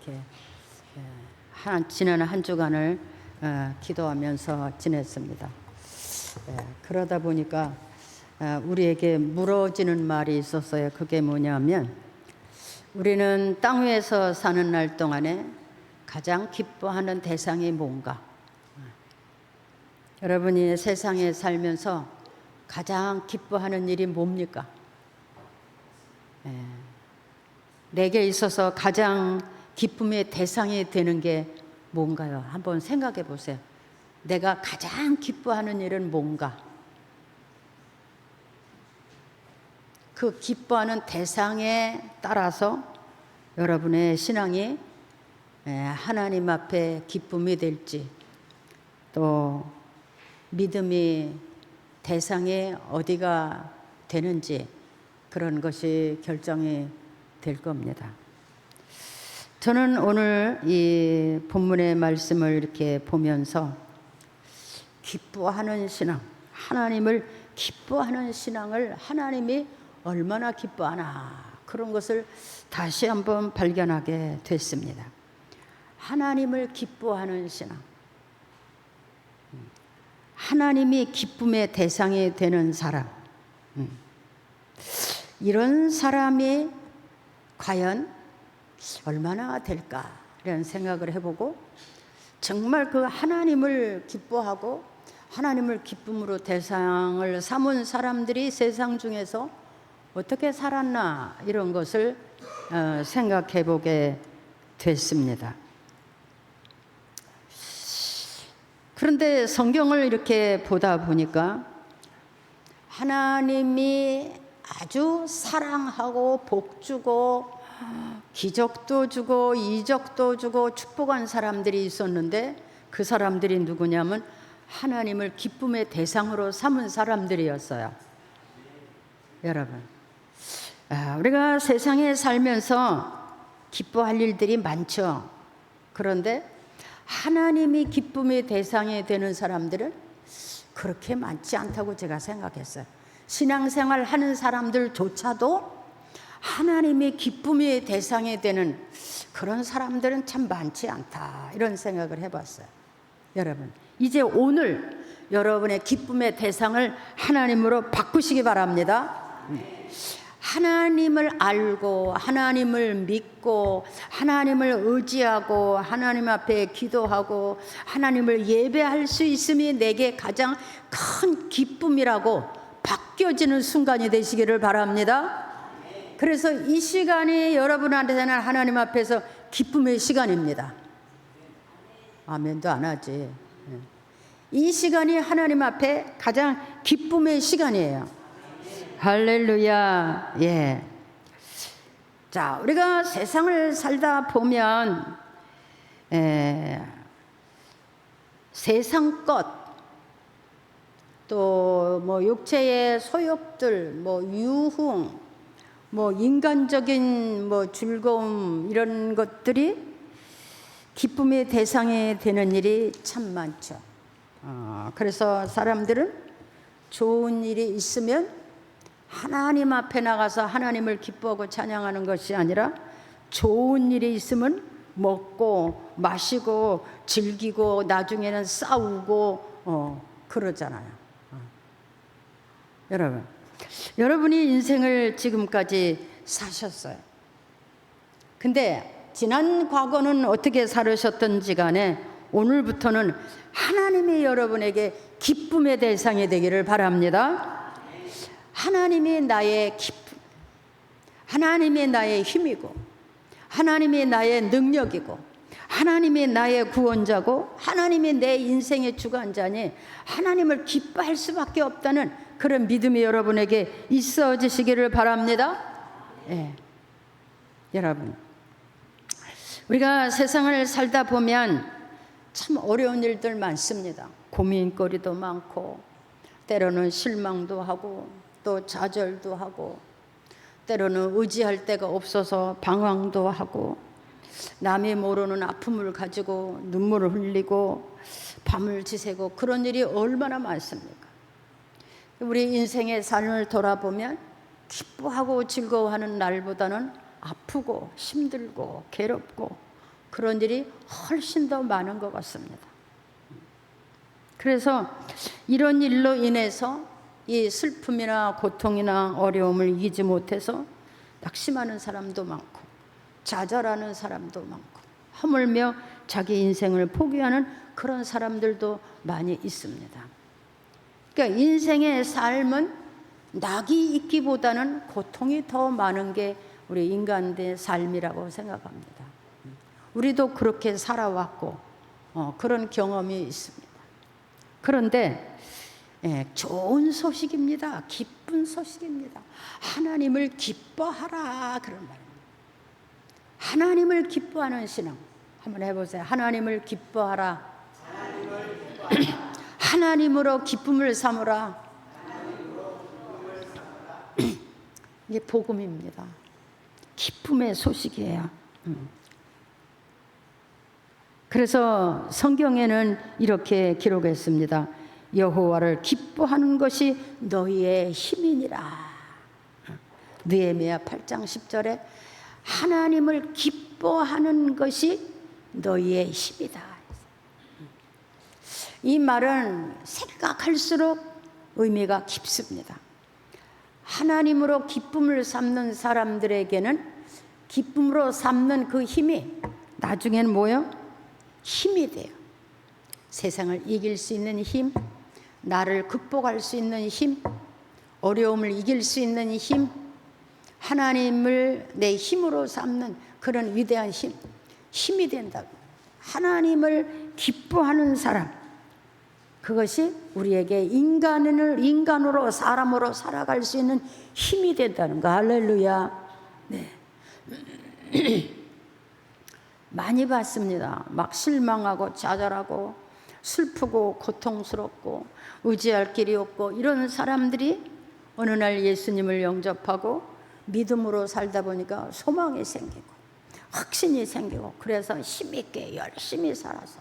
이렇게 지난 한 주간을 기도하면서 지냈습니다. 그러다 보니까 우리에게 물어지는 말이 있었어요. 그게 뭐냐면, 우리는 땅 위에서 사는 날 동안에 가장 기뻐하는 대상이 뭔가? 여러분이 세상에 살면서 가장 기뻐하는 일이 뭡니까? 내게 있어서 가장 기쁨의 대상이 되는 게 뭔가요? 한번 생각해 보세요. 내가 가장 기뻐하는 일은 뭔가? 그 기뻐하는 대상에 따라서 여러분의 신앙이 하나님 앞에 기쁨이 될지, 또 믿음이 대상에 어디가 되는지, 그런 것이 결정이 될 겁니다. 저는 오늘 이 본문의 말씀을 이렇게 보면서 기뻐하는 신앙, 하나님을 기뻐하는 신앙을 하나님이 얼마나 기뻐하나, 그런 것을 다시 한번 발견하게 됐습니다. 하나님을 기뻐하는 신앙, 하나님이 기쁨의 대상이 되는 사람, 이런 사람이 과연 얼마나 될까 이런 생각을 해보고, 정말 그 하나님을 기뻐하고 하나님을 기쁨으로 대상을 삼은 사람들이 세상 중에서 어떻게 살았나, 이런 것을 생각해 보게 됐습니다. 그런데 성경을 이렇게 보다 보니까 하나님이 아주 사랑하고 복주고 기적도 주고 이적도 주고 축복한 사람들이 있었는데, 그 사람들이 누구냐면 하나님을 기쁨의 대상으로 삼은 사람들이었어요. 여러분, 우리가 세상에 살면서 기뻐할 일들이 많죠. 그런데 하나님이 기쁨의 대상이 되는 사람들은 그렇게 많지 않다고 제가 생각했어요. 신앙생활 하는 사람들조차도 하나님의 기쁨의 대상이 되는 그런 사람들은 참 많지 않다, 이런 생각을 해봤어요. 여러분, 이제 오늘 여러분의 기쁨의 대상을 하나님으로 바꾸시기 바랍니다. 하나님을 알고 하나님을 믿고 하나님을 의지하고 하나님 앞에 기도하고 하나님을 예배할 수 있음이 내게 가장 큰 기쁨이라고 바뀌어지는 순간이 되시기를 바랍니다. 그래서 이 시간이 여러분한테는 하나님 앞에서 기쁨의 시간입니다. 아멘도 안 하지. 이 시간이 하나님 앞에 가장 기쁨의 시간이에요. 할렐루야. 예. 자, 우리가 세상을 살다 보면 세상 것, 또 뭐 육체의 소욕들, 뭐 유흥, 뭐 인간적인 뭐 즐거움, 이런 것들이 기쁨의 대상이 되는 일이 참 많죠. 그래서 사람들은 좋은 일이 있으면 하나님 앞에 나가서 하나님을 기뻐하고 찬양하는 것이 아니라, 좋은 일이 있으면 먹고 마시고 즐기고 나중에는 싸우고 그러잖아요. 여러분이 인생을 지금까지 사셨어요. 근데 지난 과거는 어떻게 살으셨던지 간에 오늘부터는 하나님이 여러분에게 기쁨의 대상이 되기를 바랍니다. 하나님이 나의 기쁨, 하나님이 나의 힘이고 하나님이 나의 능력이고 하나님이 나의 구원자고 하나님이 내 인생의 주관자니 하나님을 기뻐할 수밖에 없다는 그런 믿음이 여러분에게 있어지시기를 바랍니다. 여러분, 우리가 세상을 살다 보면 참 어려운 일들 많습니다. 고민거리도 많고, 때로는 실망도 하고, 또 좌절도 하고, 때로는 의지할 데가 없어서 방황도 하고, 남이 모르는 아픔을 가지고 눈물을 흘리고 밤을 지새고, 그런 일이 얼마나 많습니까? 우리 인생의 삶을 돌아보면 기뻐하고 즐거워하는 날보다는 아프고 힘들고 괴롭고 그런 일이 훨씬 더 많은 것 같습니다. 그래서 이런 일로 인해서 이 슬픔이나 고통이나 어려움을 이기지 못해서 낙심하는 사람도 많고 좌절하는 사람도 많고 허물며 자기 인생을 포기하는 그런 사람들도 많이 있습니다. 그러니까 인생의 삶은 낙이 있기보다는 고통이 더 많은 게 우리 인간의 삶이라고 생각합니다. 우리도 그렇게 살아왔고 그런 경험이 있습니다. 그런데 좋은 소식입니다. 기쁜 소식입니다. 하나님을 기뻐하라 그런 말입니다. 하나님을 기뻐하는 신앙 한번 해보세요. 하나님을 기뻐하라. 하나님으로 기쁨을 삼으라. 이게 복음입니다. 기쁨의 소식이에요. 그래서 성경에는 이렇게 기록했습니다. 여호와를 기뻐하는 것이 너희의 힘이니라. 느헤미야 8장 10절에 하나님을 기뻐하는 것이 너희의 힘이다. 이 말은 생각할수록 의미가 깊습니다. 하나님으로 기쁨을 삼는 사람들에게는 기쁨으로 삼는 그 힘이 나중에는 뭐요? 힘이 돼요. 세상을 이길 수 있는 힘, 나를 극복할 수 있는 힘, 어려움을 이길 수 있는 힘, 하나님을 내 힘으로 삼는 그런 위대한 힘이 된다고. 하나님을 기뻐하는 사람, 그것이 우리에게 인간으로 사람으로 살아갈 수 있는 힘이 된다는 거. 할렐루야. 네. 많이 봤습니다. 막 실망하고 좌절하고 슬프고 고통스럽고 의지할 길이 없고 이런 사람들이 어느 날 예수님을 영접하고 믿음으로 살다 보니까 소망이 생기고 확신이 생기고 그래서 힘있게 열심히 살아서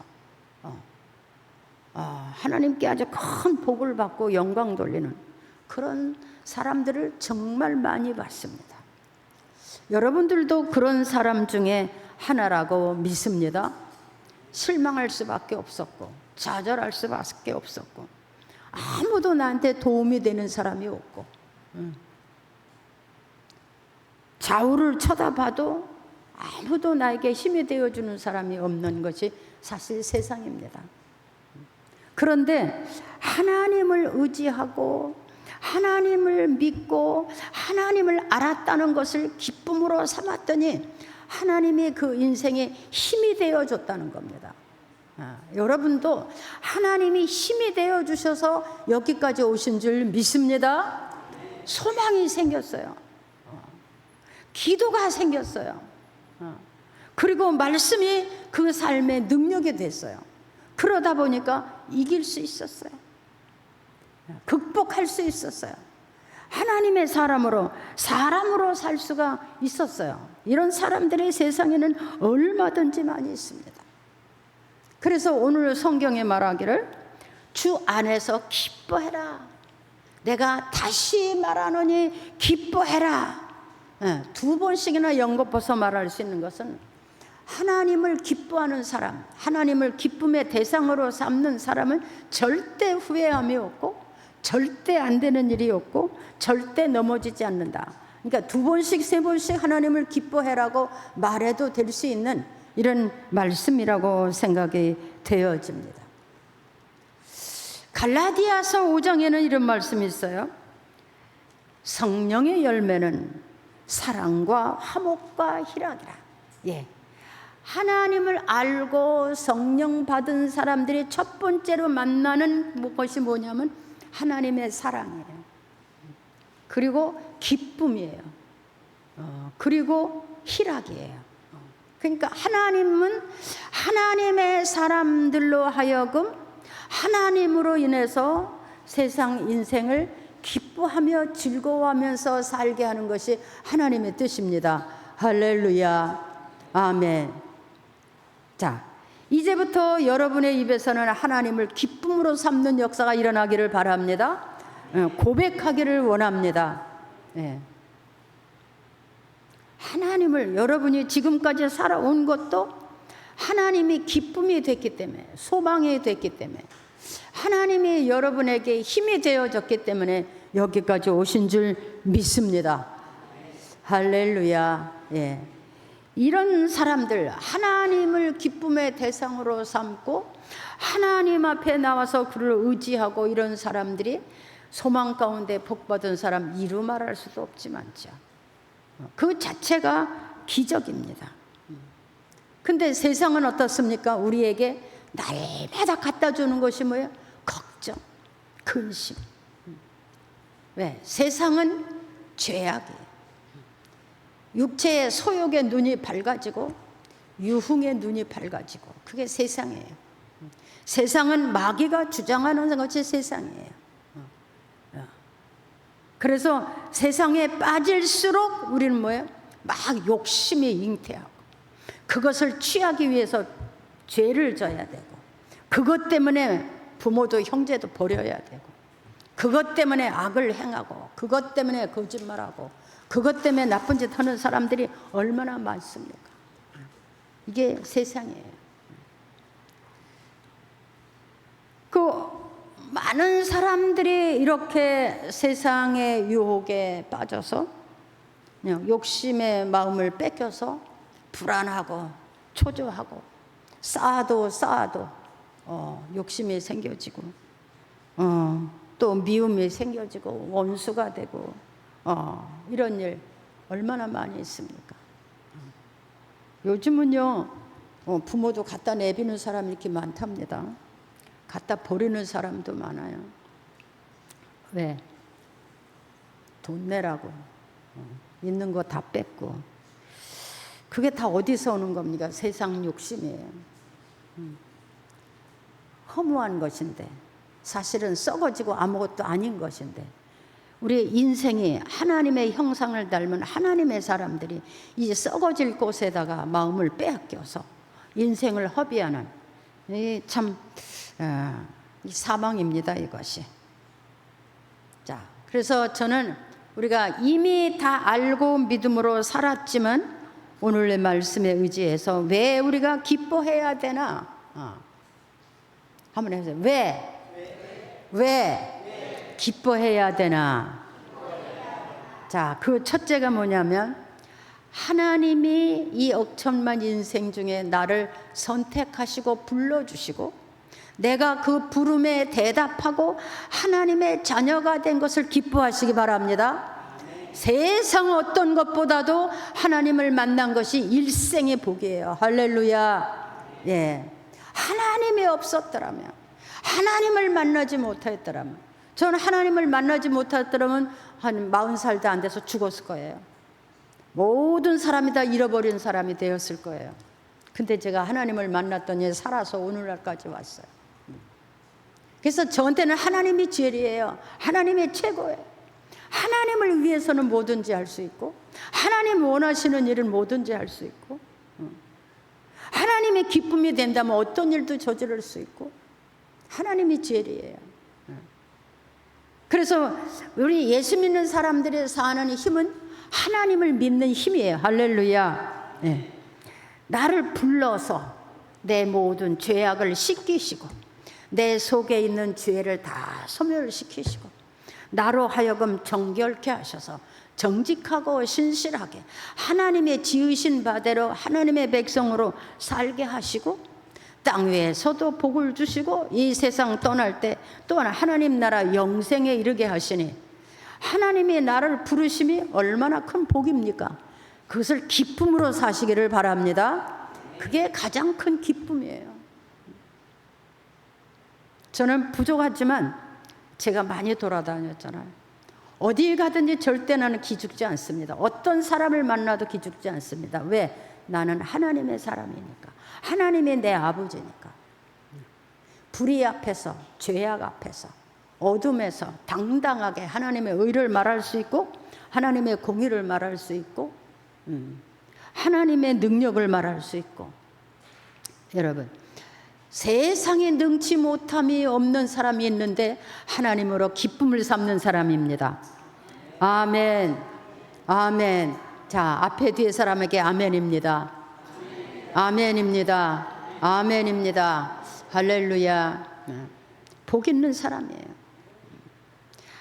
하나님께 아주 큰 복을 받고 영광 돌리는 그런 사람들을 정말 많이 봤습니다. 여러분들도 그런 사람 중에 하나라고 믿습니다. 실망할 수밖에 없었고 좌절할 수밖에 없었고 아무도 나한테 도움이 되는 사람이 없고 좌우를 쳐다봐도 아무도 나에게 힘이 되어주는 사람이 없는 것이 사실 세상입니다. 그런데 하나님을 의지하고 하나님을 믿고 하나님을 알았다는 것을 기쁨으로 삼았더니 하나님이 그 인생에 힘이 되어줬다는 겁니다. 여러분도 하나님이 힘이 되어주셔서 여기까지 오신 줄 믿습니다. 소망이 생겼어요. 기도가 생겼어요. 그리고 말씀이 그 삶의 능력이 됐어요. 그러다 보니까 이길 수 있었어요. 극복할 수 있었어요. 하나님의 사람으로 살 수가 있었어요. 이런 사람들의 세상에는 얼마든지 많이 있습니다. 그래서 오늘 성경에 말하기를 주 안에서 기뻐해라. 내가 다시 말하노니 기뻐해라. 두 번씩이나 연거푸서 말할 수 있는 것은 하나님을 기뻐하는 사람, 하나님을 기쁨의 대상으로 삼는 사람은 절대 후회함이 없고 절대 안 되는 일이 없고 절대 넘어지지 않는다. 그러니까 두 번씩 세 번씩 하나님을 기뻐해라고 말해도 될 수 있는 이런 말씀이라고 생각이 되어집니다. 갈라디아서 5장에는 이런 말씀이 있어요. 성령의 열매는 사랑과 화목과 희락이라. 하나님을 알고 성령 받은 사람들이 첫 번째로 만나는 것이 뭐냐면 하나님의 사랑이에요. 그리고 기쁨이에요. 그리고 희락이에요. 그러니까 하나님은 하나님의 사람들로 하여금 하나님으로 인해서 세상 인생을 기뻐하며 즐거워하면서 살게 하는 것이 하나님의 뜻입니다. 할렐루야. 아멘. 자, 이제부터 여러분의 입에서는 하나님을 기쁨으로 삼는 역사가 일어나기를 바랍니다. 고백하기를 원합니다. 하나님을 여러분이 지금까지 살아온 것도 하나님이 기쁨이 됐기 때문에, 소망이 됐기 때문에, 하나님이 여러분에게 힘이 되어졌기 때문에 여기까지 오신 줄 믿습니다. 할렐루야. 예. 이런 사람들, 하나님을 기쁨의 대상으로 삼고 하나님 앞에 나와서 그를 의지하고, 이런 사람들이 소망 가운데 복받은 사람, 이루 말할 수도 없지만죠, 그 자체가 기적입니다. 근데 세상은 어떻습니까? 우리에게 날마다 갖다 주는 것이 뭐예요? 걱정, 근심. 왜? 세상은 죄악이에요. 육체의 소욕의 눈이 밝아지고 유흥의 눈이 밝아지고, 그게 세상이에요. 세상은 마귀가 주장하는 것이 세상이에요. 그래서 세상에 빠질수록 우리는 뭐예요? 막 욕심이 잉태하고, 그것을 취하기 위해서 죄를 져야 되고, 그것 때문에 부모도 형제도 버려야 되고, 그것 때문에 악을 행하고, 그것 때문에 거짓말하고, 그것 때문에 나쁜 짓 하는 사람들이 얼마나 많습니까? 이게 세상이에요. 그 많은 사람들이 이렇게 세상의 유혹에 빠져서 그냥 욕심의 마음을 뺏겨서 불안하고 초조하고, 쌓아도 욕심이 생겨지고, 또 미움이 생겨지고 원수가 되고, 이런 일 얼마나 많이 있습니까? 요즘은요, 부모도 갖다 내비는 사람이 이렇게 많답니다. 갖다 버리는 사람도 많아요. 왜? 돈 내라고. 있는 거 다 뺏고. 그게 다 어디서 오는 겁니까? 세상 욕심이에요. 허무한 것인데, 사실은 썩어지고 아무것도 아닌 것인데, 우리의 인생이 하나님의 형상을 닮은 하나님의 사람들이 이 썩어질 곳에다가 마음을 빼앗겨서 인생을 허비하는, 참 사망입니다, 이것이. 자, 그래서 저는 우리가 이미 다 알고 믿음으로 살았지만 오늘의 말씀에 의지해서 왜 우리가 기뻐해야 되나? 한번 해보세요. 왜 기뻐해야 되나? 자, 그 첫째가 뭐냐면, 하나님이 이 억천만 인생 중에 나를 선택하시고 불러주시고, 내가 그 부름에 대답하고 하나님의 자녀가 된 것을 기뻐하시기 바랍니다. 세상 어떤 것보다도 하나님을 만난 것이 일생의 복이에요. 할렐루야. 예. 하나님이 없었더라면, 하나님을 만나지 못했더라면, 저는 하나님을 만나지 못했더라면 한 40살도 안 돼서 죽었을 거예요. 모든 사람이 다 잃어버린 사람이 되었을 거예요. 근데 제가 하나님을 만났더니 살아서 오늘날까지 왔어요. 그래서 저한테는 하나님이 제일이에요. 하나님이 최고예요. 하나님을 위해서는 뭐든지 할 수 있고, 하나님 원하시는 일은 뭐든지 할 수 있고, 하나님의 기쁨이 된다면 어떤 일도 저지를 수 있고, 하나님이 제일이에요. 그래서 우리 예수 믿는 사람들이 사는 힘은 하나님을 믿는 힘이에요. 할렐루야. 네. 나를 불러서 내 모든 죄악을 씻기시고, 내 속에 있는 죄를 다 소멸시키시고, 나로 하여금 정결케 하셔서 정직하고 신실하게 하나님의 지으신 바대로 하나님의 백성으로 살게 하시고, 땅 위에서도 복을 주시고 이 세상 떠날 때 또한 하나님 나라 영생에 이르게 하시니, 하나님이 나를 부르심이 얼마나 큰 복입니까? 그것을 기쁨으로 사시기를 바랍니다. 그게 가장 큰 기쁨이에요. 저는 부족하지만 제가 많이 돌아다녔잖아요. 어디 가든지 절대 나는 기죽지 않습니다. 어떤 사람을 만나도 기죽지 않습니다. 왜? 나는 하나님의 사람이니까. 하나님이 내 아버지니까. 불의 앞에서, 죄악 앞에서, 어둠에서 당당하게 하나님의 의를 말할 수 있고, 하나님의 공의를 말할 수 있고, 하나님의 능력을 말할 수 있고. 여러분, 세상에 능치 못함이 없는 사람이 있는데 하나님으로 기쁨을 삼는 사람입니다. 아멘. 아멘. 자, 앞에 뒤에 사람에게 아멘입니다. 아멘입니다. 아멘입니다. 할렐루야. 복 있는 사람이에요.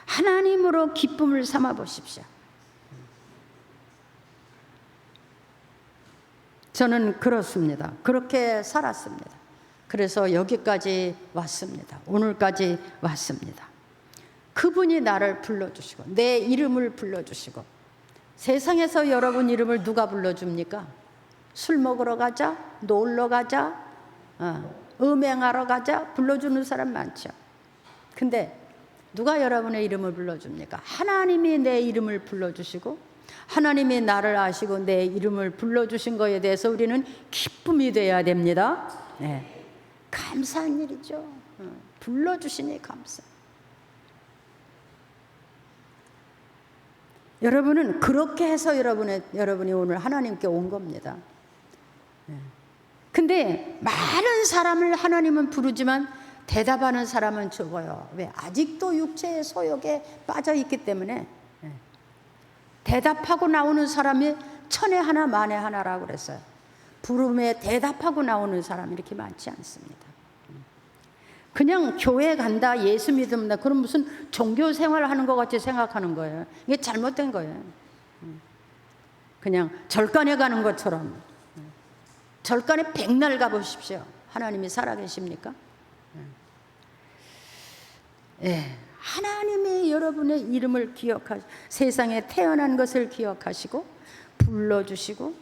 하나님으로 기쁨을 삼아 보십시오. 저는 그렇습니다. 그렇게 살았습니다. 그래서 여기까지 왔습니다. 오늘까지 왔습니다. 그분이 나를 불러주시고 내 이름을 불러주시고, 세상에서 여러분 이름을 누가 불러줍니까? 술 먹으러 가자, 놀러 가자, 음행하러 가자 불러주는 사람 많죠. 근데 누가 여러분의 이름을 불러줍니까? 하나님이 내 이름을 불러주시고 하나님이 나를 아시고 내 이름을 불러주신 것에 대해서 우리는 기쁨이 돼야 됩니다. 네. 감사한 일이죠. 불러주시니 감사. 여러분은 그렇게 해서 여러분이 오늘 하나님께 온 겁니다. 근데 많은 사람을 하나님은 부르지만 대답하는 사람은 적어요. 왜? 아직도 육체의 소욕에 빠져 있기 때문에. 대답하고 나오는 사람이 천에 하나 만에 하나라고 그랬어요. 부름에 대답하고 나오는 사람이 이렇게 많지 않습니다. 그냥 교회 간다, 예수 믿는다, 그럼 무슨 종교 생활을 하는 것 같이 생각하는 거예요. 이게 잘못된 거예요. 그냥 절간에 가는 것처럼. 절간에 백날 가보십시오. 하나님이 살아계십니까? 예, 하나님이 여러분의 이름을 기억하시고 세상에 태어난 것을 기억하시고 불러주시고,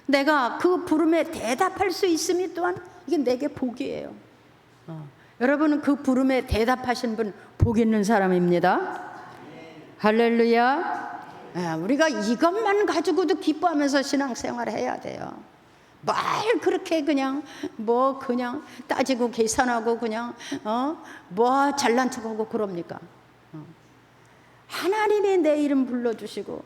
내가 그 부름에 대답할 수 있음이 또한 이게 내게 복이에요. 여러분은 그 부름에 대답하신 분 복 있는 사람입니다. 할렐루야. 우리가 이것만 가지고도 기뻐하면서 신앙생활을 해야 돼요. 뭘 그렇게 그냥 그냥 따지고 계산하고 그냥 뭐 잘난 척하고 그럽니까? 하나님이 내 이름 불러주시고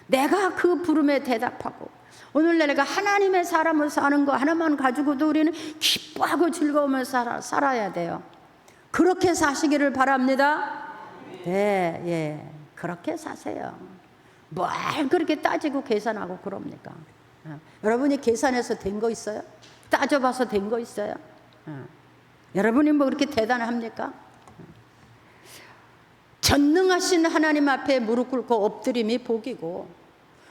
내가 그 부름에 대답하고, 오늘 내가 하나님의 사람을 사는 거 하나만 가지고도 우리는 기뻐하고 즐거우면서 살아야 돼요. 그렇게 사시기를 바랍니다. 네, 예, 그렇게 사세요. 뭘 그렇게 따지고 계산하고 그럽니까? 여러분이 계산해서 된 거 있어요? 따져봐서 된 거 있어요? 여러분이 뭐 그렇게 대단합니까? 전능하신 하나님 앞에 무릎 꿇고 엎드림이 복이고,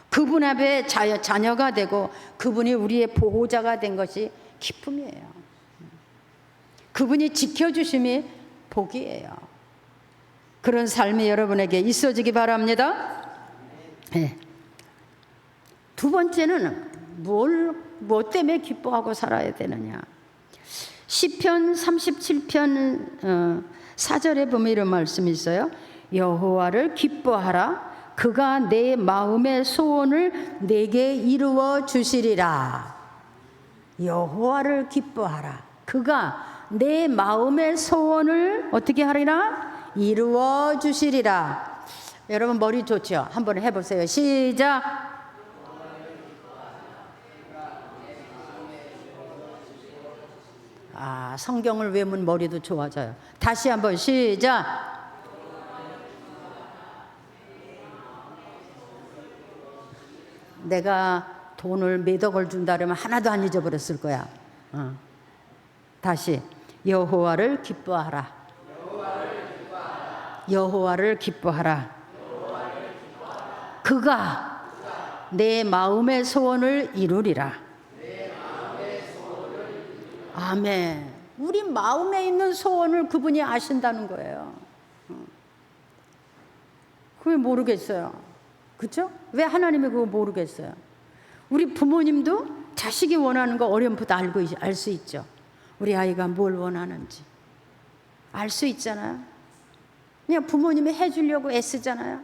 그분 앞에 자녀가 되고 그분이 우리의 보호자가 된 것이 기쁨이에요. 그분이 지켜주심이 복이에요. 그런 삶이 여러분에게 있어지기 바랍니다. 네. 두 번째는 뭐 때문에 기뻐하고 살아야 되느냐. 시편 37편 4절에 보면 이런 말씀이 있어요. 여호와를 기뻐하라. 그가 내 마음의 소원을 내게 이루어 주시리라. 여호와를 기뻐하라. 그가 내 마음의 소원을 어떻게 하리라? 이루어 주시리라. 여러분 머리 좋죠? 한번 해보세요. 시작. 성경을 외우면 머리도 좋아져요. 다시 한번 시작. 내가 돈을 몇 억을 준다 그러면 하나도 안 잊어버렸을 거야. 다시. 여호와를 기뻐하라. 여호와를 기뻐하라. 그가 내 마음의 소원을 이루리라. 아멘. 우리 마음에 있는 소원을 그분이 아신다는 거예요. 그게 모르겠어요. 그렇죠? 왜 하나님이 그거 모르겠어요? 우리 부모님도 자식이 원하는 거 어렴풋 알 수 있죠. 우리 아이가 뭘 원하는지 알 수 있잖아요. 그냥 부모님이 해주려고 애쓰잖아요.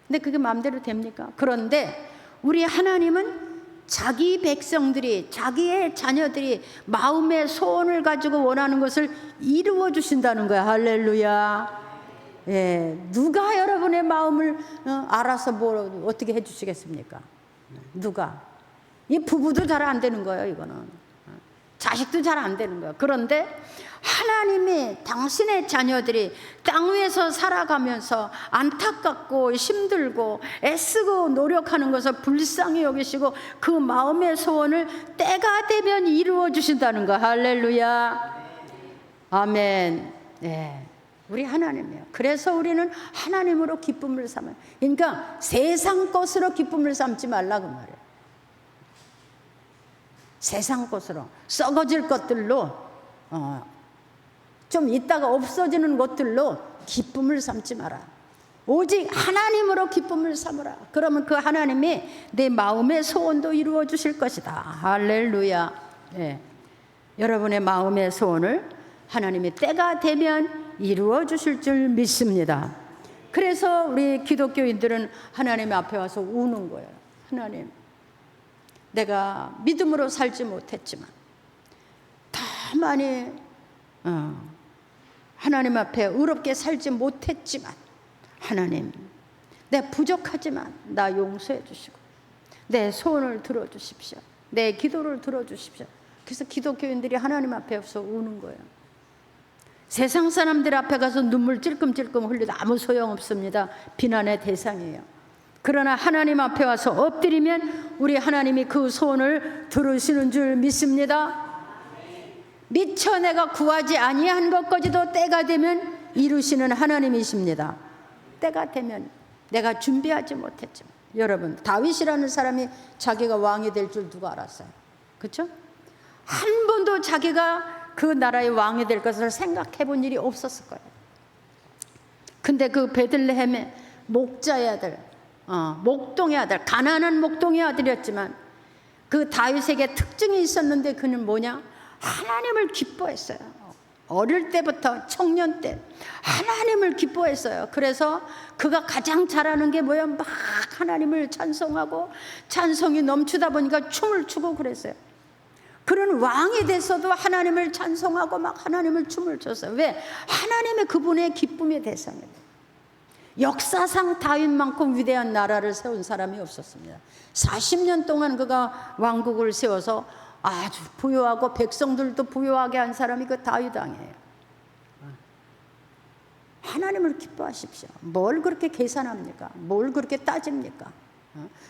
근데 그게 마음대로 됩니까? 그런데 우리 하나님은 자기 백성들이, 자기의 자녀들이 마음의 소원을 가지고 원하는 것을 이루어 주신다는 거야. 할렐루야. 예, 누가 여러분의 마음을 알아서 어떻게 해주시겠습니까? 누가? 이 부부도 잘 안 되는 거예요. 이거는 자식도 잘 안 되는 거야. 그런데 하나님이 당신의 자녀들이 땅 위에서 살아가면서 안타깝고 힘들고 애쓰고 노력하는 것을 불쌍히 여기시고 그 마음의 소원을 때가 되면 이루어 주신다는 거. 할렐루야. 아멘. 네. 우리 하나님이에요. 그래서 우리는 하나님으로 기쁨을 삼아요. 그러니까 세상 것으로 기쁨을 삼지 말라고 말해요. 세상 것으로 썩어질 것들로 좀 있다가 없어지는 것들로 기쁨을 삼지 마라. 오직 하나님으로 기쁨을 삼으라. 그러면 그 하나님이 내 마음의 소원도 이루어 주실 것이다. 할렐루야. 네. 여러분의 마음의 소원을 하나님이 때가 되면 이루어 주실 줄 믿습니다. 그래서 우리 기독교인들은 하나님 앞에 와서 우는 거예요. 하나님, 내가 믿음으로 살지 못했지만 더 많이 하나님 앞에 의롭게 살지 못했지만 하나님, 내 부족하지만 나 용서해 주시고 내 소원을 들어주십시오. 내 기도를 들어주십시오. 그래서 기독교인들이 하나님 앞에 와서 우는 거예요. 세상 사람들 앞에 가서 눈물 찔끔찔끔 흘려도 아무 소용없습니다. 비난의 대상이에요. 그러나 하나님 앞에 와서 엎드리면 우리 하나님이 그 소원을 들으시는 줄 믿습니다. 미처 내가 구하지 아니한 것까지도 때가 되면 이루시는 하나님이십니다. 때가 되면 내가 준비하지 못했지만, 여러분, 다윗이라는 사람이 자기가 왕이 될 줄 누가 알았어요? 그렇죠? 한 번도 자기가 그 나라의 왕이 될 것을 생각해 본 일이 없었을 거예요. 근데 그 베들레헴의 목자의 아들, 목동의 아들, 가난한 목동의 아들이었지만 그 다윗에게 특징이 있었는데 그는 뭐냐? 하나님을 기뻐했어요. 어릴 때부터 청년 때 하나님을 기뻐했어요. 그래서 그가 가장 잘하는 게 뭐야? 막 하나님을 찬송하고 찬송이 넘치다 보니까 춤을 추고 그랬어요. 그런 왕이 됐어도 하나님을 찬송하고 막 하나님을 춤을 췄어요. 왜? 하나님의 그분의 기쁨의 대상이에요. 역사상 다윗만큼 위대한 나라를 세운 사람이 없었습니다. 40년 동안 그가 왕국을 세워서 아주 부유하고 백성들도 부유하게 한 사람이 그 다윗 왕이에요. 하나님을 기뻐하십시오. 뭘 그렇게 계산합니까? 뭘 그렇게 따집니까?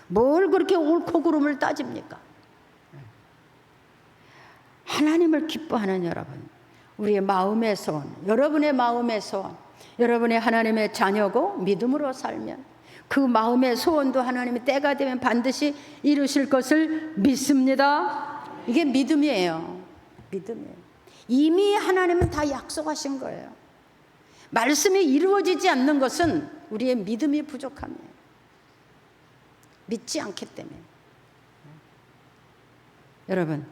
뭘 그렇게 옳고 그름을 따집니까? 하나님을 기뻐하는 여러분, 우리의 마음의 소원, 여러분의 마음의 소원, 여러분의 하나님의 자녀고 믿음으로 살면 그 마음의 소원도 하나님이 때가 되면 반드시 이루실 것을 믿습니다. 이게 믿음이에요. 믿음이에요. 이미 하나님은 다 약속하신 거예요. 말씀이 이루어지지 않는 것은 우리의 믿음이 부족함이에요. 믿지 않기 때문에. 여러분,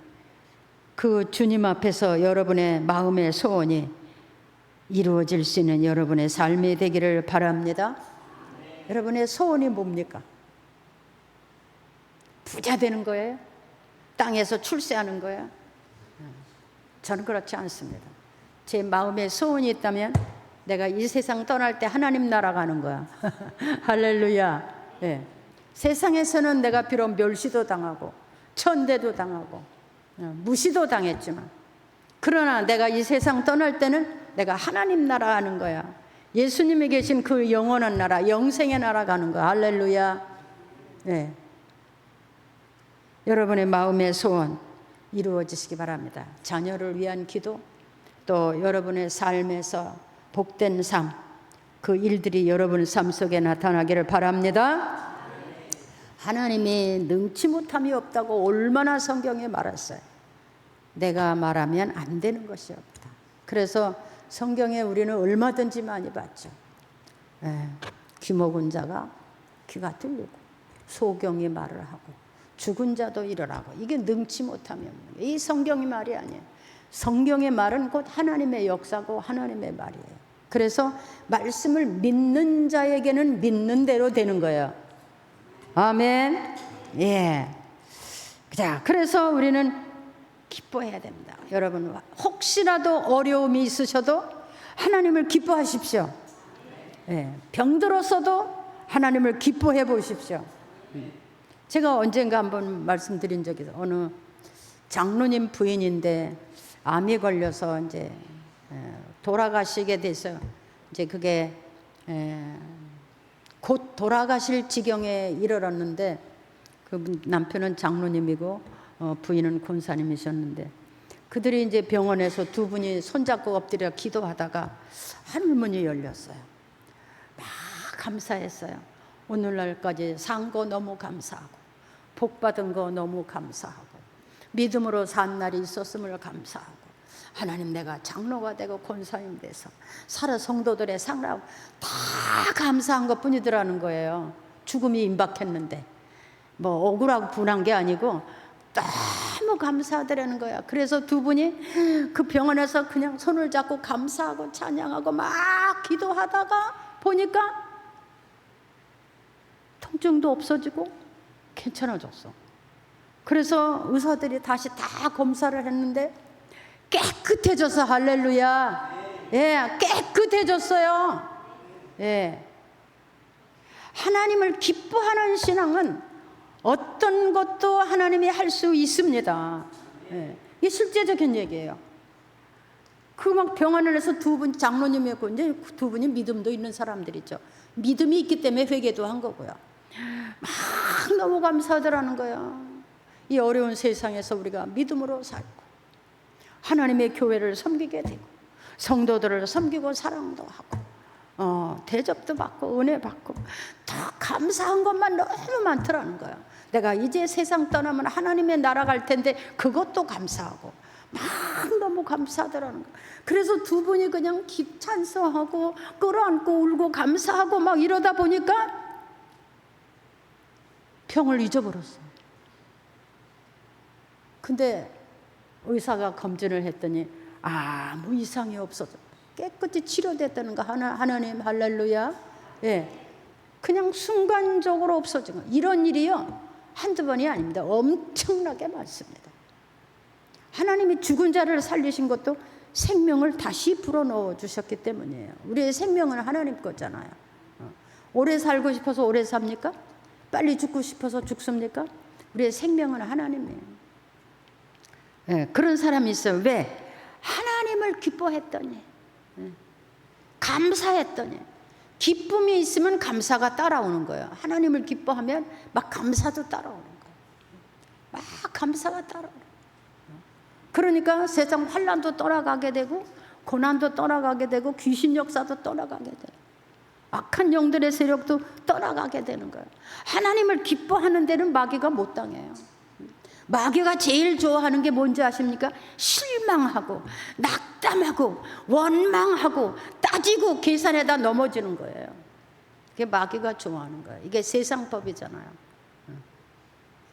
그 주님 앞에서 여러분의 마음의 소원이 이루어질 수 있는 여러분의 삶이 되기를 바랍니다. 여러분의 소원이 뭡니까? 부자 되는 거예요? 땅에서 출세하는 거예요? 저는 그렇지 않습니다. 제 마음에 소원이 있다면 내가 이 세상 떠날 때 하나님 나라 가는 거야. 할렐루야. 네. 세상에서는 내가 비록 멸시도 당하고 천대도 당하고 무시도 당했지만, 그러나 내가 이 세상 떠날 때는 내가 하나님 나라 가는 거야. 예수님이 계신 그 영원한 나라, 영생의 나라 가는 거야. 할렐루야. 네. 여러분의 마음의 소원 이루어지시기 바랍니다. 자녀를 위한 기도, 또 여러분의 삶에서 복된 삶, 그 일들이 여러분 삶 속에 나타나기를 바랍니다. 하나님이 능치 못함이 없다고 얼마나 성경에 말했어요. 내가 말하면 안 되는 것이 없다. 그래서 성경에 우리는 얼마든지 많이 봤죠. 귀 먹은 자가 귀가 들리고 소경이 말을 하고 죽은 자도 일어나고, 이게 능치 못함이 없는 거예요. 이 성경의 말이 아니에요. 성경의 말은 곧 하나님의 역사고 하나님의 말이에요. 그래서 말씀을 믿는 자에게는 믿는 대로 되는 거예요. 아멘. 예. 자, 그래서 우리는 기뻐해야 됩니다. 여러분, 혹시라도 어려움이 있으셔도 하나님을 기뻐하십시오. 예. 병들었어도 하나님을 기뻐해 보십시오. 제가 언젠가 한번 말씀드린 적이 있어요. 어느 장로님 부인인데 암이 걸려서 이제 돌아가시게 돼서 이제 그게 곧 돌아가실 지경에 이르렀는데 그 남편은 장로님이고 부인은 권사님이셨는데 그들이 이제 병원에서 두 분이 손잡고 엎드려 기도하다가 하늘문이 열렸어요. 막 감사했어요. 오늘날까지 산 거 너무 감사하고 복 받은 거 너무 감사하고 믿음으로 산 날이 있었음을 감사하고 하나님 내가 장로가 되고 권사님 돼서 살아 성도들의 상라고 다 감사한 것뿐이더라는 거예요. 죽음이 임박했는데 뭐 억울하고 분한 게 아니고 너무 감사하더라는 거야. 그래서 두 분이 그 병원에서 그냥 손을 잡고 감사하고 찬양하고 막 기도하다가 보니까 통증도 없어지고 괜찮아졌어. 그래서 의사들이 다시 다 검사를 했는데 깨끗해져서 할렐루야. 예, 깨끗해졌어요. 예. 하나님을 기뻐하는 신앙은 어떤 것도 하나님이 할 수 있습니다. 예. 이게 실제적인 얘기예요. 그 막 병원에서 두 분 장로님이었고 이제 두 분이 믿음도 있는 사람들이죠. 믿음이 있기 때문에 회개도 한 거고요. 막 너무 감사하더라는 거예요. 이 어려운 세상에서 우리가 믿음으로 살고 하나님의 교회를 섬기게 되고 성도들을 섬기고 사랑도 하고 대접도 받고 은혜 받고 더 감사한 것만 너무 많더라는 거예요. 내가 이제 세상 떠나면 하나님의 나라 갈 텐데 그것도 감사하고 막 너무 감사하더라는 거예요. 그래서 두 분이 그냥 찬송하고 끌어안고 울고 감사하고 막 이러다 보니까 병을 잊어버렸어요. 근데 의사가 검진을 했더니 아무 이상이 없어져 깨끗이 치료됐다는 거. 하나님 할렐루야. 예, 그냥 순간적으로 없어진 거. 이런 일이요 한두 번이 아닙니다. 엄청나게 많습니다. 하나님이 죽은 자를 살리신 것도 생명을 다시 불어넣어 주셨기 때문이에요. 우리의 생명은 하나님 거잖아요. 오래 살고 싶어서 오래 삽니까? 빨리 죽고 싶어서 죽습니까? 우리의 생명은 하나님이에요. 예, 그런 사람이 있어요. 왜? 하나님을 기뻐했더니, 감사했더니, 기쁨이 있으면 감사가 따라오는 거예요. 하나님을 기뻐하면 막 감사도 따라오는 거예요. 막 감사가 따라오는 거예요. 그러니까 세상 환난도 떠나가게 되고 고난도 떠나가게 되고 귀신 역사도 떠나가게 돼요. 악한 영들의 세력도 떠나가게 되는 거예요. 하나님을 기뻐하는 데는 마귀가 못 당해요. 마귀가 제일 좋아하는 게 뭔지 아십니까? 실망하고 낙담하고 원망하고 따지고 계산에다 넘어지는 거예요. 그게 마귀가 좋아하는 거예요. 이게 세상 법이잖아요.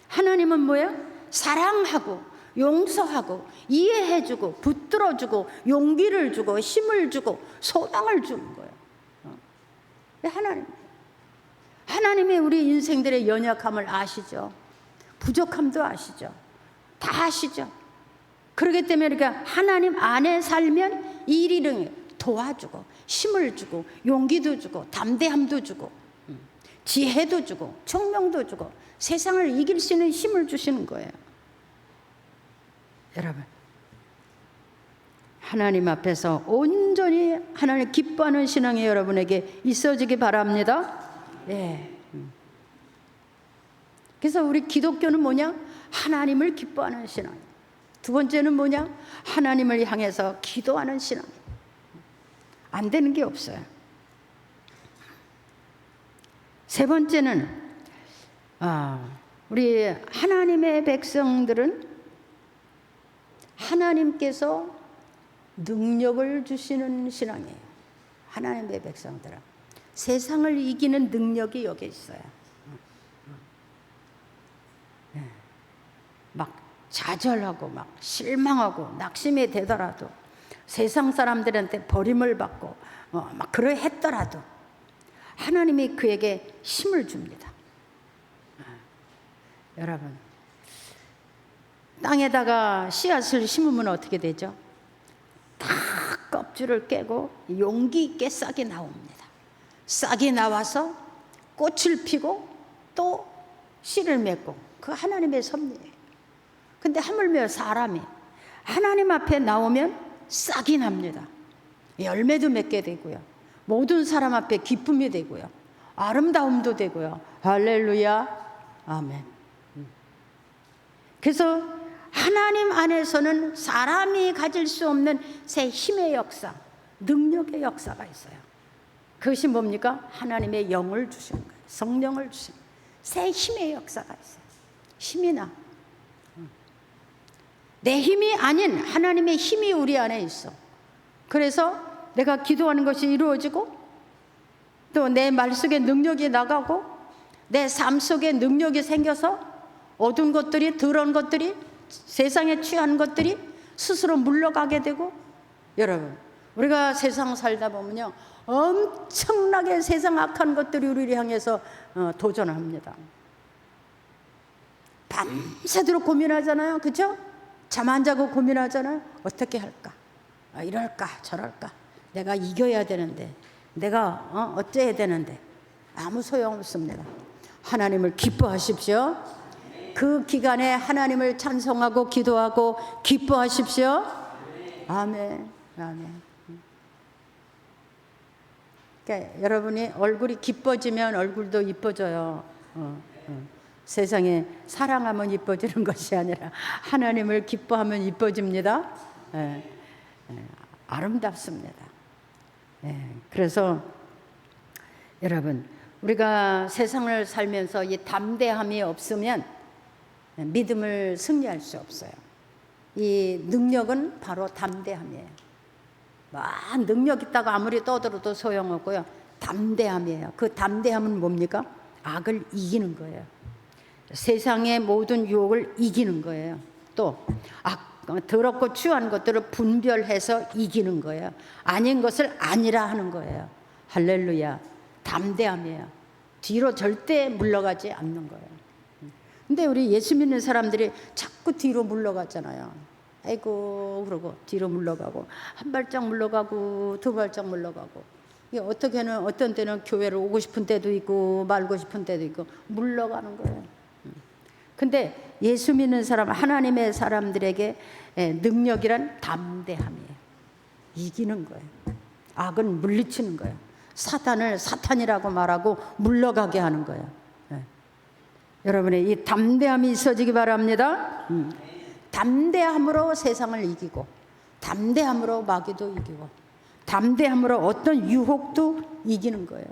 하나님은 뭐예요? 사랑하고 용서하고 이해해주고 붙들어주고 용기를 주고 힘을 주고 소망을 주는 거예요. 하나님이 우리 인생들의 연약함을 아시죠? 부족함도 아시죠? 다 아시죠? 그렇기 때문에 그러니까 하나님 안에 살면 일일을 도와주고 힘을 주고 용기도 주고 담대함도 주고 지혜도 주고 총명도 주고 세상을 이길 수 있는 힘을 주시는 거예요. 여러분, 하나님 앞에서 온전히 하나님을 기뻐하는 신앙이 여러분에게 있어지기 바랍니다. 예. 그래서 우리 기독교는 뭐냐? 하나님을 기뻐하는 신앙. 두 번째는 뭐냐? 하나님을 향해서 기도하는 신앙. 안 되는 게 없어요. 세 번째는 우리 하나님의 백성들은 하나님께서 능력을 주시는 신앙이에요. 하나님의 백성들은 세상을 이기는 능력이 여기 있어요. 막 좌절하고 막 실망하고 낙심이 되더라도 세상 사람들한테 버림을 받고 막 그러했더라도 하나님이 그에게 힘을 줍니다. 여러분, 땅에다가 씨앗을 심으면 어떻게 되죠? 다 껍질을 깨고 용기 있게 싹이 나옵니다. 싹이 나와서 꽃을 피고 또 씨를 맺고 그 하나님의 섭리예요. 근데 하물며 사람이 하나님 앞에 나오면 싹이 납니다. 열매도 맺게 되고요. 모든 사람 앞에 기쁨이 되고요. 아름다움도 되고요. 할렐루야. 아멘. 그래서 하나님 안에서는 사람이 가질 수 없는 새 힘의 역사, 능력의 역사가 있어요. 그것이 뭡니까? 하나님의 영을 주시는 거예요. 성령을 주시는 거예요. 새 힘의 역사가 있어요. 힘이 나. 내 힘이 아닌 하나님의 힘이 우리 안에 있어. 그래서 내가 기도하는 것이 이루어지고, 또 내 말 속에 능력이 나가고, 내 삶 속에 능력이 생겨서 어두운 것들이, 더러운 것들이, 세상에 취한 것들이 스스로 물러가게 되고. 여러분, 우리가 세상 살다 보면요, 엄청나게 세상 악한 것들이 우리를 향해서 도전합니다. 밤새도록 고민하잖아요. 그렇죠? 잠 안 자고 고민하잖아요. 어떻게 할까? 이럴까 저럴까? 내가 이겨야 되는데, 내가 어째야 되는데. 아무 소용없습니다. 하나님을 기뻐하십시오. 그 기간에 하나님을 찬송하고 기도하고 기뻐하십시오. 아멘. 아멘. 그러니까 여러분이 얼굴이 기뻐지면 얼굴도 이뻐져요. 세상에 사랑하면 이뻐지는 것이 아니라 하나님을 기뻐하면 이뻐집니다. 아름답습니다. 그래서 여러분, 우리가 세상을 살면서 이 담대함이 없으면 믿음을 승리할 수 없어요. 이 능력은 바로 담대함이에요. 능력 있다고 아무리 떠들어도 소용없고요. 담대함이에요. 그 담대함은 뭡니까? 악을 이기는 거예요. 세상의 모든 유혹을 이기는 거예요. 또 더럽고 추한 것들을 분별해서 이기는 거예요. 아닌 것을 아니라 하는 거예요. 할렐루야. 담대함이에요. 뒤로 절대 물러가지 않는 거예요. 근데 우리 예수 믿는 사람들이 자꾸 뒤로 물러가잖아요. 아이고 그러고 뒤로 물러가고, 한 발짝 물러가고 두 발짝 물러가고. 이게 어떻게는 어떤 때는 교회를 오고 싶은 때도 있고 말고 싶은 때도 있고 물러가는 거예요. 근데 예수 믿는 사람, 하나님의 사람들에게 능력이란 담대함이에요. 이기는 거예요. 악은 물리치는 거예요. 사탄을 사탄이라고 말하고 물러가게 하는 거예요. 여러분의 이 담대함이 있어지기 바랍니다. 담대함으로 세상을 이기고, 담대함으로 마귀도 이기고, 담대함으로 어떤 유혹도 이기는 거예요.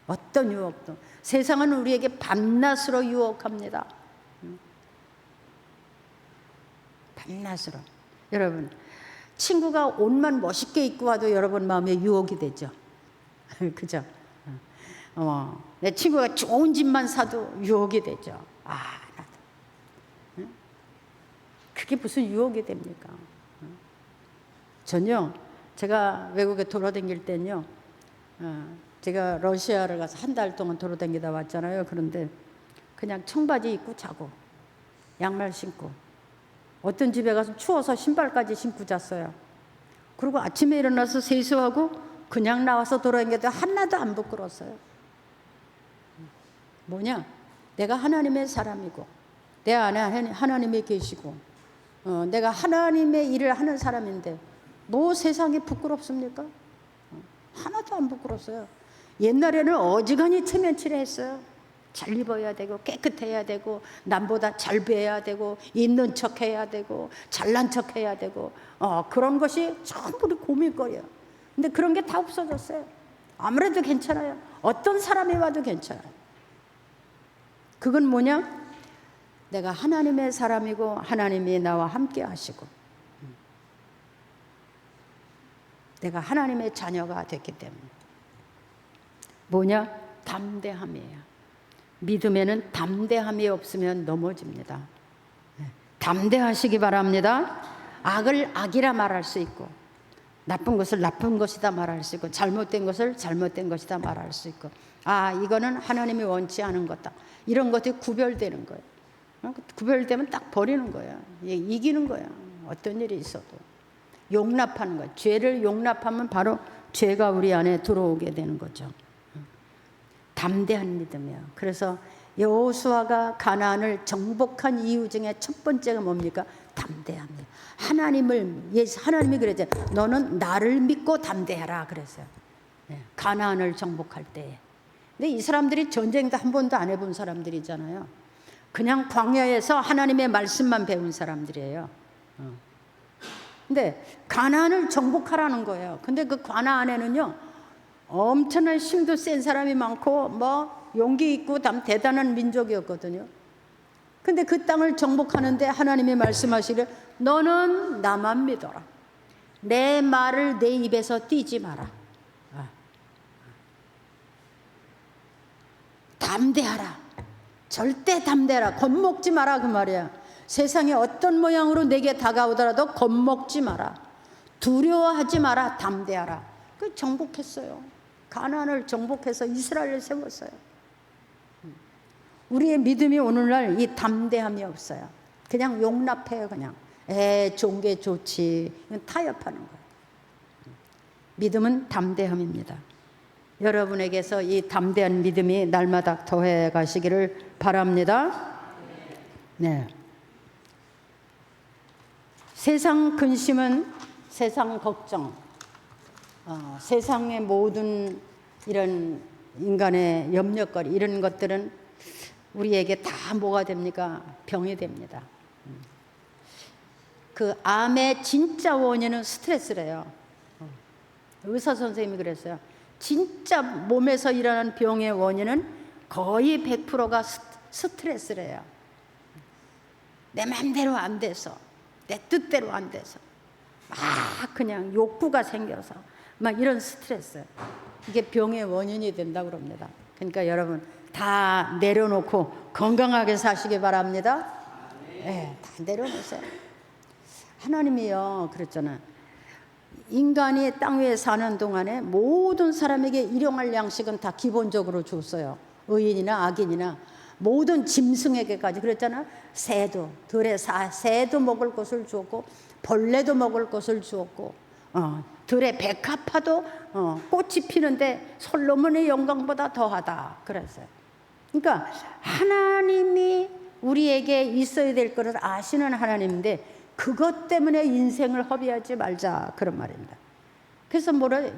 어떤 유혹도. 세상은 우리에게 밤낮으로 유혹합니다. 밤낮으로. 여러분, 친구가 옷만 멋있게 입고 와도 여러분 마음에 유혹이 되죠. 그죠? 내 친구가 좋은 집만 사도 유혹이 되죠. 나도. 그게 무슨 유혹이 됩니까? 전요, 제가 외국에 돌아다닐 때는요, 제가 러시아를 가서 한 달 동안 돌아다니다 왔잖아요. 그런데 그냥 청바지 입고 자고 양말 신고, 어떤 집에 가서 추워서 신발까지 신고 잤어요. 그리고 아침에 일어나서 세수하고 그냥 나와서 돌아다니는데 하나도 안 부끄러웠어요. 뭐냐? 내가 하나님의 사람이고, 내 안에 하나님이 계시고, 내가 하나님의 일을 하는 사람인데 뭐 세상에 부끄럽습니까? 하나도 안 부끄러웠어요. 옛날에는 어지간히 체면치레 했어요. 잘 입어야 되고 깨끗해야 되고 남보다 잘 배워야 되고 있는 척 해야 되고 잘난 척 해야 되고 그런 것이 전부 우리 고민거리예요. 근데 그런 게 다 없어졌어요. 아무래도 괜찮아요. 어떤 사람이 와도 괜찮아요. 그건 뭐냐? 내가 하나님의 사람이고 하나님이 나와 함께 하시고 내가 하나님의 자녀가 됐기 때문에. 뭐냐? 담대함이에요. 믿음에는 담대함이 없으면 넘어집니다. 담대하시기 바랍니다. 악을 악이라 말할 수 있고, 나쁜 것을 나쁜 것이다 말할 수 있고, 잘못된 것을 잘못된 것이다 말할 수 있고, 이거는 하나님이 원치 않은 거다, 이런 것들이 구별되는 거예요. 구별되면 딱 버리는 거예요. 이기는 거예요. 어떤 일이 있어도 용납하는 거예요. 죄를 용납하면 바로 죄가 우리 안에 들어오게 되는 거죠. 담대한 믿음이에요. 그래서 여호수아가 가나안을 정복한 이유 중에 첫 번째가 뭡니까? 담대합니다. 하나님이 그랬죠. 너는 나를 믿고 담대하라 그랬어요. 가나안을 정복할 때에. 근데 이 사람들이 전쟁도 한 번도 안 해본 사람들이잖아요. 그냥 광야에서 하나님의 말씀만 배운 사람들이에요. 근데 가나안을 정복하라는 거예요. 근데 그 가나안에는요, 엄청난 힘도 센 사람이 많고 뭐 용기 있고 대단한 민족이었거든요. 근데 그 땅을 정복하는데 하나님이 말씀하시기를 너는 나만 믿어라. 내 말을 내 입에서 띄지 마라. 담대하라. 절대 담대하라. 겁먹지 마라 그 말이야. 세상에 어떤 모양으로 내게 다가오더라도 겁먹지 마라. 두려워하지 마라. 담대하라. 그 정복했어요. 가나안을 정복해서 이스라엘을 세웠어요. 우리의 믿음이 오늘날 이 담대함이 없어요. 그냥 용납해요. 그냥 좋은 게 좋지. 타협하는 거예요. 믿음은 담대함입니다. 여러분에게서 이 담대한 믿음이 날마다 더해 가시기를 바랍니다. 네. 세상 근심은 세상 걱정, 세상의 모든 이런 인간의 염려거리 이런 것들은 우리에게 다 뭐가 됩니까? 병이 됩니다. 그 암의 진짜 원인은 스트레스래요. 의사 선생님이 그랬어요. 진짜 몸에서 일어나는 병의 원인은 거의 100%가 스트레스래요. 내 맘대로 안 돼서, 내 뜻대로 안 돼서, 막 그냥 욕구가 생겨서 막 이런 스트레스, 이게 병의 원인이 된다고 그럽니다. 그러니까 여러분 다 내려놓고 건강하게 사시기 바랍니다. 네, 다 내려놓으세요. 하나님이요 그랬잖아요. 인간이 땅 위에 사는 동안에 모든 사람에게 일용할 양식은 다 기본적으로 줬어요. 의인이나 악인이나 모든 짐승에게까지 그랬잖아요. 새도 들의 새도 먹을 것을 주었고 벌레도 먹을 것을 주었고 들의 백합화도 꽃이 피는데 솔로몬의 영광보다 더하다 그랬어요. 그러니까 하나님이 우리에게 있어야 될 것을 아시는 하나님인데 그것 때문에 인생을 허비하지 말자 그런 말입니다. 그래서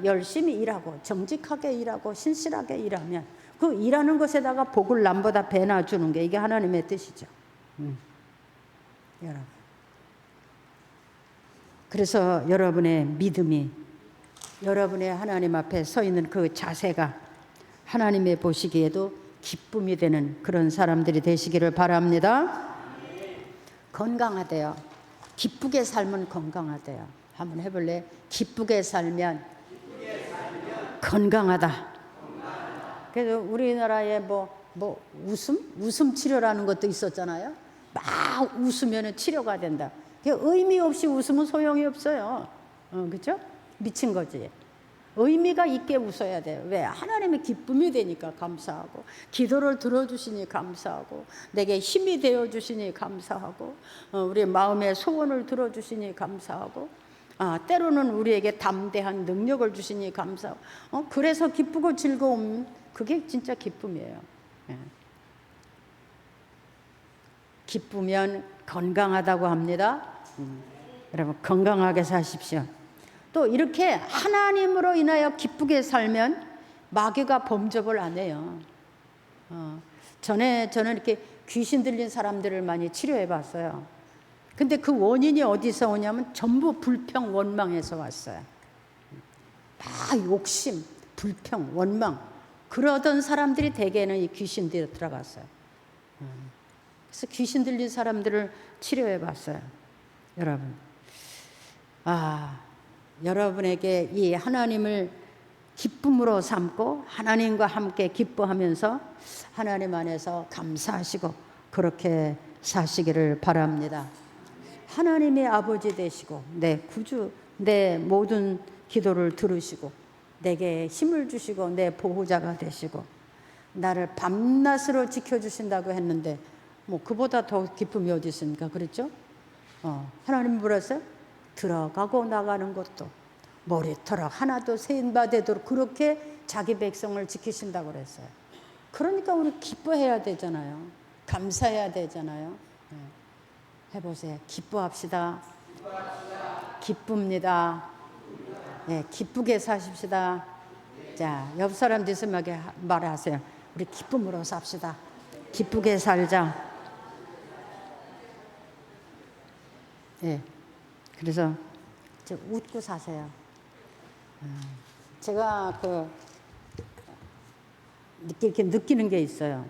열심히 일하고 정직하게 일하고 신실하게 일하면 그 일하는 것에다가 복을 남보다 배나 주는 게 이게 하나님의 뜻이죠. 여러분. 그래서 여러분의 믿음이 여러분의 하나님 앞에 서 있는 그 자세가 하나님의 보시기에도 기쁨이 되는 그런 사람들이 되시기를 바랍니다. 건강하대요. 기쁘게 살면 건강하대요. 한번 해볼래? 기쁘게 살면 건강하다. 그래서 우리나라에 웃음 치료라는 것도 있었잖아요. 막 웃으면 치료가 된다. 의미 없이 웃으면 소용이 없어요. 그렇죠? 미친 거지. 의미가 있게 웃어야 돼요. 왜? 하나님의 기쁨이 되니까 감사하고 기도를 들어주시니 감사하고 내게 힘이 되어주시니 감사하고 우리 마음의 소원을 들어주시니 감사하고 때로는 우리에게 담대한 능력을 주시니 감사하고 그래서 기쁘고 즐거움 그게 진짜 기쁨이에요. 기쁘면 건강하다고 합니다. 여러분 건강하게 사십시오. 또 이렇게 하나님으로 인하여 기쁘게 살면 마귀가 범접을 안 해요. 저는 이렇게 귀신 들린 사람들을 많이 치료해 봤어요. 근데 그 원인이 어디서 오냐면 전부 불평, 원망에서 왔어요. 막 욕심, 불평, 원망 그러던 사람들이 대개는 이 귀신들에 들어갔어요. 그래서 귀신 들린 사람들을 치료해 봤어요. 여러분. 여러분에게 이 하나님을 기쁨으로 삼고 하나님과 함께 기뻐하면서 하나님 안에서 감사하시고 그렇게 사시기를 바랍니다. 하나님의 아버지 되시고 내 구주, 내 모든 기도를 들으시고 내게 힘을 주시고 내 보호자가 되시고 나를 밤낮으로 지켜주신다고 했는데 그보다 더 기쁨이 어디 있습니까? 그랬죠? 하나님 뭐랬어요? 들어가고 나가는 것도 머리털 하나도 세인 바 되도록 그렇게 자기 백성을 지키신다고 그랬어요. 그러니까 우리 기뻐해야 되잖아요. 감사해야 되잖아요. 네. 해보세요. 기뻐합시다. 기쁩니다. 네, 기쁘게 사십시다. 자, 옆 사람 뒤스하게 말하세요. 우리 기쁨으로 삽시다. 기쁘게 살자. 예. 그래서 웃고 사세요. 제가 이렇게 느끼는 게 있어요.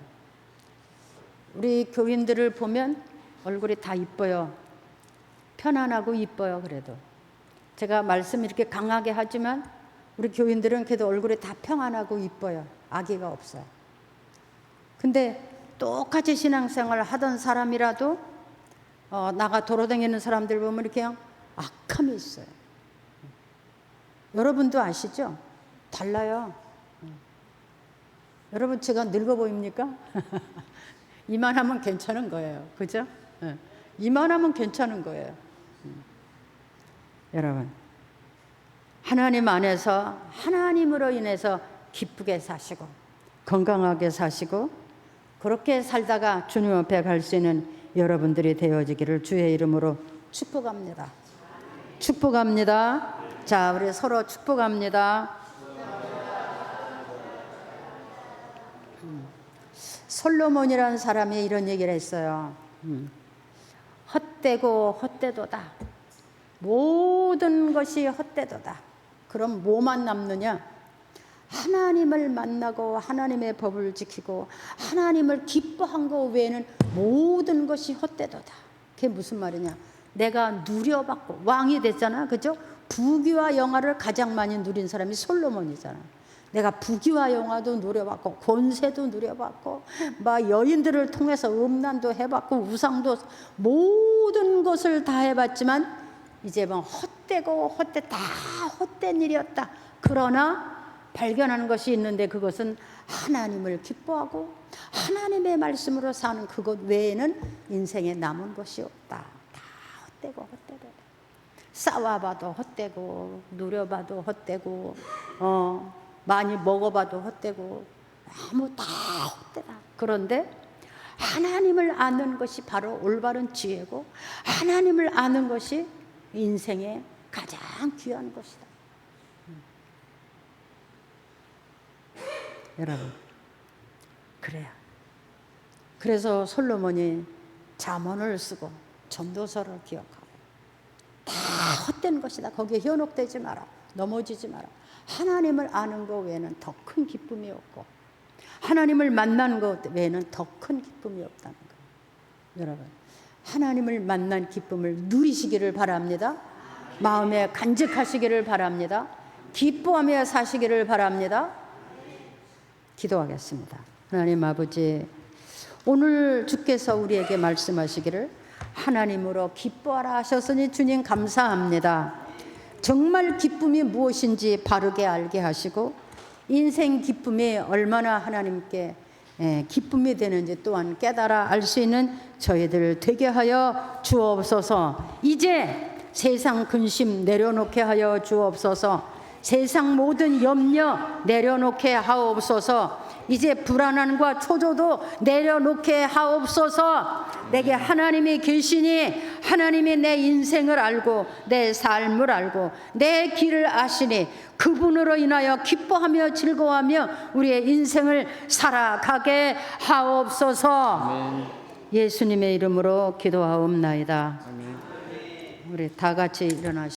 우리 교인들을 보면 얼굴이 다 이뻐요. 편안하고 이뻐요. 그래도 제가 말씀 이렇게 강하게 하지만 우리 교인들은 그래도 얼굴이 다 평안하고 이뻐요. 악의가 없어요. 근데 똑같이 신앙생활을 하던 사람이라도 나가 돌아다니는 사람들 보면 이렇게 그냥 악함이 있어요. 여러분도 아시죠? 달라요. 여러분 제가 늙어 보입니까? 이만하면 괜찮은 거예요. 그죠? 이만하면 괜찮은 거예요. 여러분, 하나님 안에서 하나님으로 인해서 기쁘게 사시고 건강하게 사시고 그렇게 살다가 주님 앞에 갈 수 있는 여러분들이 되어지기를 주의 이름으로 축복합니다. 축복합니다. 자, 우리 서로 축복합니다. 솔로몬이라는 사람이 이런 얘기를 했어요. 헛되고 헛되도다. 모든 것이 헛되도다. 그럼 뭐만 남느냐? 하나님을 만나고 하나님의 법을 지키고 하나님을 기뻐한 것 외에는 모든 것이 헛되도다. 그게 무슨 말이냐? 내가 누려받고 왕이 됐잖아. 그죠? 부귀와 영화를 가장 많이 누린 사람이 솔로몬이잖아. 내가 부귀와 영화도 누려봤고 권세도 누려봤고 막 여인들을 통해서 음란도 해봤고 우상도 모든 것을 다 해봤지만 이제 뭐 헛되고 다 헛된 일이었다. 그러나 발견하는 것이 있는데 그것은 하나님을 기뻐하고 하나님의 말씀으로 사는 그것 외에는 인생에 남은 것이 없다. 다 헛되고 싸워봐도 헛되고 누려봐도 헛되고 많이 먹어봐도 헛되고 아무 다 헛되다. 그런데 하나님을 아는 것이 바로 올바른 지혜고 하나님을 아는 것이 인생의 가장 귀한 것이다. 여러분, 그래요. 그래서 솔로몬이 잠언을 쓰고 전도서를 기억하고 다 헛된 것이다. 거기에 현혹되지 마라. 넘어지지 마라. 하나님을 아는 것 외에는 더 큰 기쁨이 없고 하나님을 만나는 것 외에는 더 큰 기쁨이 없다는 거예요. 여러분, 하나님을 만난 기쁨을 누리시기를 바랍니다. 마음에 간직하시기를 바랍니다. 기뻐하며 사시기를 바랍니다. 기도하겠습니다. 하나님 아버지, 오늘 주께서 우리에게 말씀하시기를 하나님으로 기뻐하라 하셨으니 주님 감사합니다. 정말 기쁨이 무엇인지 바르게 알게 하시고 인생 기쁨이 얼마나 하나님께 기쁨이 되는지 또한 깨달아 알 수 있는 저희들 되게 하여 주옵소서. 이제 세상 근심 내려놓게 하여 주옵소서. 세상 모든 염려 내려놓게 하옵소서. 이제 불안함과 초조도 내려놓게 하옵소서. 내게 하나님이 계시니 하나님이 내 인생을 알고 내 삶을 알고 내 길을 아시니 그분으로 인하여 기뻐하며 즐거워하며 우리의 인생을 살아가게 하옵소서. 아멘. 예수님의 이름으로 기도하옵나이다. 아멘. 우리 다 같이 일어나시